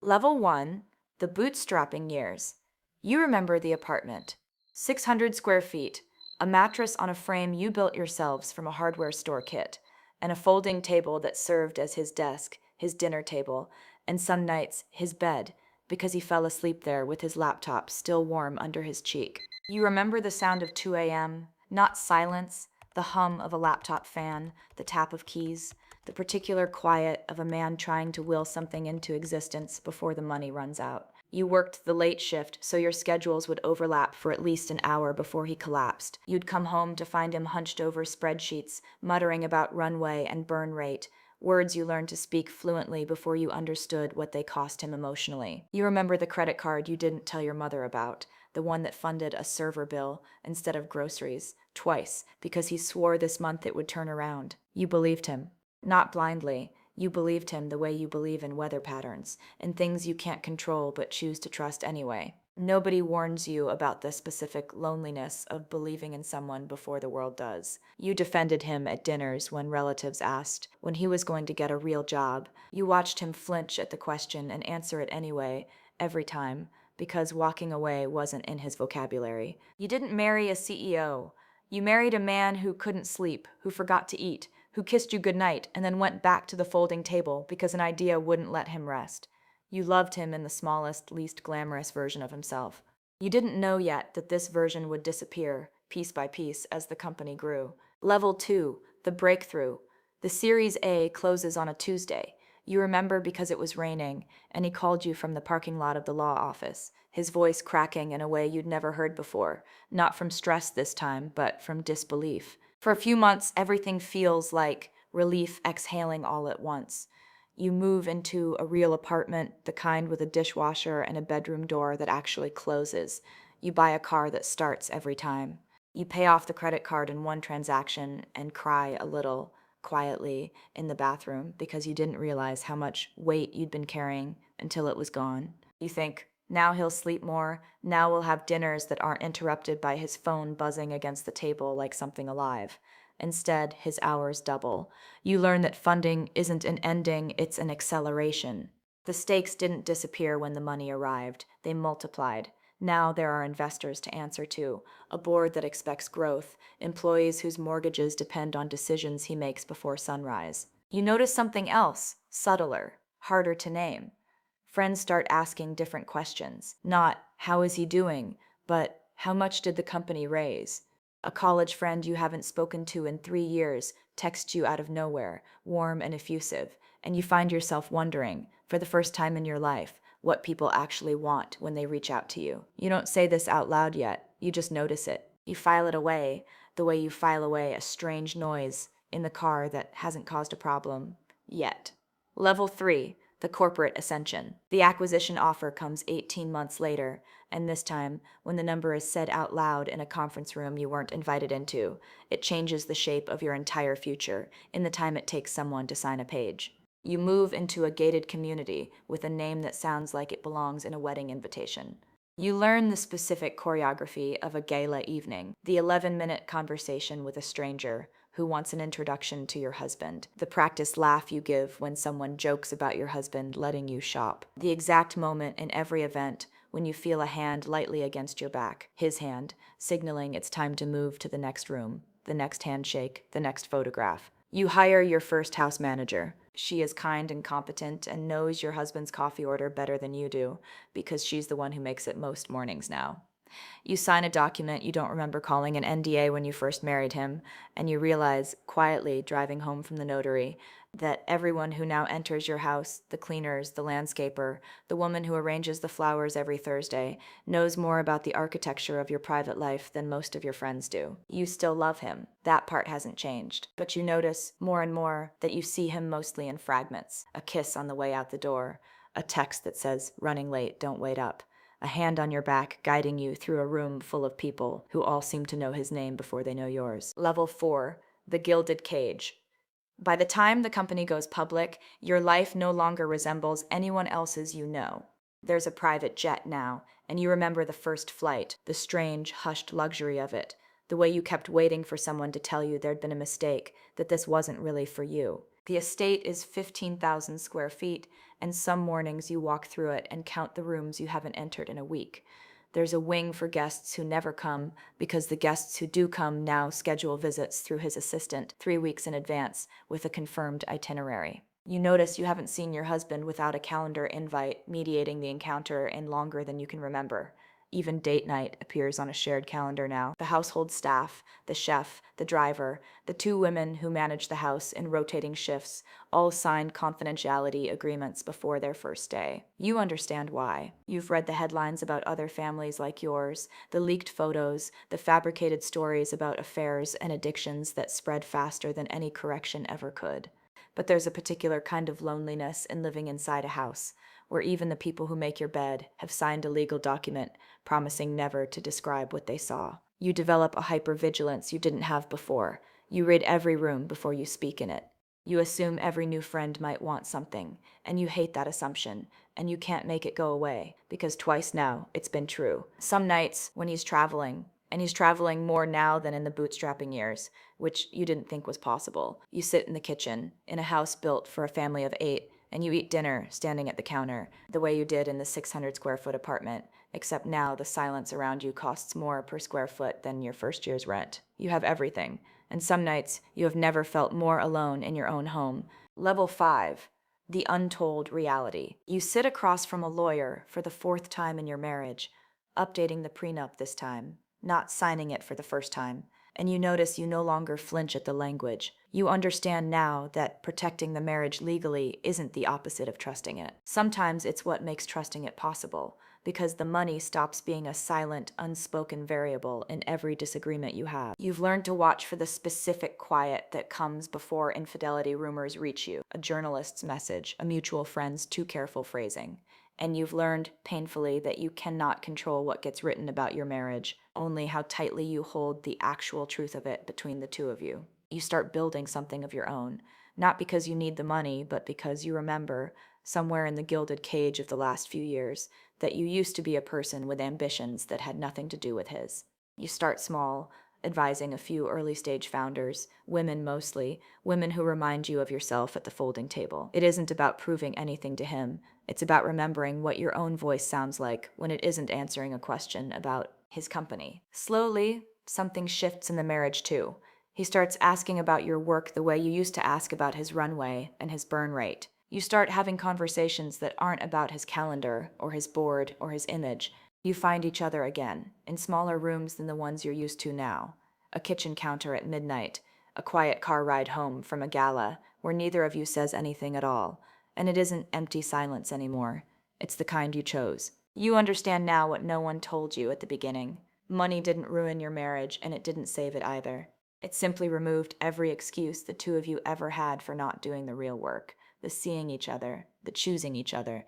Level 1, the bootstrapping years. You remember the apartment. 600 square feet, a mattress on a frame you built yourselves from a hardware store kit, and a folding table that served as his desk, his dinner table, and some nights his bed, because he fell asleep there with his laptop still warm under his cheek. You remember the sound of 2 a.m., not silence, the hum of a laptop fan, the tap of keys, the particular quiet of a man trying to will something into existence before the money runs out. You worked the late shift, so your schedules would overlap for at least an hour before he collapsed. You'd come home to find him hunched over spreadsheets, muttering about runway and burn rate, words you learned to speak fluently before you understood what they cost him emotionally. You remember the credit card you didn't tell your mother about, the one that funded a server bill instead of groceries, twice, because he swore this month it would turn around. You believed him. Not blindly. You believed him the way you believe in weather patterns, and things you can't control but choose to trust anyway. Nobody warns you about the specific loneliness of believing in someone before the world does. You defended him at dinners when relatives asked when he was going to get a real job. You watched him flinch at the question and answer it anyway, every time, because walking away wasn't in his vocabulary. You didn't marry a CEO. You married a man who couldn't sleep, who forgot to eat, who kissed you goodnight and then went back to the folding table because an idea wouldn't let him rest. You loved him in the smallest, least glamorous version of himself. You didn't know yet that this version would disappear, piece by piece, as the company grew. Level 2, the breakthrough. The Series A closes on a Tuesday. You remember because it was raining, and he called you from the parking lot of the law office, his voice cracking in a way you'd never heard before, not from stress this time, but from disbelief. For a few months, everything feels like relief exhaling all at once. You move into a real apartment, the kind with a dishwasher and a bedroom door that actually closes. You buy a car that starts every time. You pay off the credit card in one transaction and cry a little, quietly, in the bathroom because you didn't realize how much weight you'd been carrying until it was gone. You think, now he'll sleep more, now we'll have dinners that aren't interrupted by his phone buzzing against the table like something alive. Instead, his hours double. You learn that funding isn't an ending, it's an acceleration. The stakes didn't disappear when the money arrived, they multiplied. Now there are investors to answer to, a board that expects growth, employees whose mortgages depend on decisions he makes before sunrise. You notice something else, subtler, harder to name. Friends start asking different questions. Not, how is he doing, but how much did the company raise? A college friend you haven't spoken to in 3 years texts you out of nowhere, warm and effusive, and you find yourself wondering, for the first time in your life, what people actually want when they reach out to you. You don't say this out loud yet, you just notice it. You file it away, the way you file away a strange noise in the car that hasn't caused a problem yet. Level 3, the corporate ascension. The acquisition offer comes 18 months later, and this time, when the number is said out loud in a conference room you weren't invited into, it changes the shape of your entire future in the time it takes someone to sign a page. You move into a gated community with a name that sounds like it belongs in a wedding invitation. You learn the specific choreography of a gala evening, the 11-minute conversation with a stranger who wants an introduction to your husband, the practiced laugh you give when someone jokes about your husband letting you shop, the exact moment in every event when you feel a hand lightly against your back, his hand, signaling it's time to move to the next room, the next handshake, the next photograph. You hire your first house manager. She is kind and competent and knows your husband's coffee order better than you do, because she's the one who makes it most mornings now. You sign a document you don't remember calling an NDA when you first married him, and you realize, quietly driving home from the notary, that everyone who now enters your house, the cleaners, the landscaper, the woman who arranges the flowers every Thursday, knows more about the architecture of your private life than most of your friends do. You still love him. That part hasn't changed. But you notice more and more that you see him mostly in fragments. A kiss on the way out the door, a text that says, "Running late, don't wait up." A hand on your back guiding you through a room full of people who all seem to know his name before they know yours. Level 4, the gilded cage. By the time the company goes public, your life no longer resembles anyone else's you know. There's a private jet now, and you remember the first flight, the strange, hushed luxury of it, the way you kept waiting for someone to tell you there'd been a mistake, that this wasn't really for you. The estate is 15,000 square feet, and some mornings you walk through it and count the rooms you haven't entered in a week. There's a wing for guests who never come because the guests who do come now schedule visits through his assistant 3 weeks in advance with a confirmed itinerary. You notice you haven't seen your husband without a calendar invite mediating the encounter in longer than you can remember. Even date night appears on a shared calendar now. The household staff, the chef, the driver, the 2 women who manage the house in rotating shifts all signed confidentiality agreements before their first day. You understand why. You've read the headlines about other families like yours, the leaked photos, the fabricated stories about affairs and addictions that spread faster than any correction ever could. But there's a particular kind of loneliness in living inside a house, where even the people who make your bed have signed a legal document promising never to describe what they saw. You develop a hypervigilance you didn't have before. You read every room before you speak in it. You assume every new friend might want something, and you hate that assumption, and you can't make it go away, because twice now it's been true. Some nights when he's traveling, and he's traveling more now than in the bootstrapping years, which you didn't think was possible. You sit in the kitchen, in a house built for a family of 8, and you eat dinner standing at the counter, the way you did in the 600 square foot apartment, except now the silence around you costs more per square foot than your first year's rent. You have everything, and some nights you have never felt more alone in your own home. Level 5. The untold reality. You sit across from a lawyer for the 4th time in your marriage, updating the prenup this time, not signing it for the first time, and you notice you no longer flinch at the language. You understand now that protecting the marriage legally isn't the opposite of trusting it. Sometimes it's what makes trusting it possible, because the money stops being a silent, unspoken variable in every disagreement you have. You've learned to watch for the specific quiet that comes before infidelity rumors reach you, a journalist's message, a mutual friend's too careful phrasing. And you've learned, painfully, that you cannot control what gets written about your marriage, only how tightly you hold the actual truth of it between the 2 of you. You start building something of your own, not because you need the money, but because you remember, somewhere in the gilded cage of the last few years, that you used to be a person with ambitions that had nothing to do with his. You start small, advising a few early-stage founders, women mostly, women who remind you of yourself at the folding table. It isn't about proving anything to him. It's about remembering what your own voice sounds like when it isn't answering a question about his company. Slowly, something shifts in the marriage too. He starts asking about your work the way you used to ask about his runway and his burn rate. You start having conversations that aren't about his calendar or his board or his image. You find each other again, in smaller rooms than the ones you're used to now. A kitchen counter at midnight, a quiet car ride home from a gala where neither of you says anything at all. And it isn't empty silence anymore. It's the kind you chose. You understand now what no one told you at the beginning. Money didn't ruin your marriage, and it didn't save it either. It simply removed every excuse the 2 of you ever had for not doing the real work, the seeing each other, the choosing each other,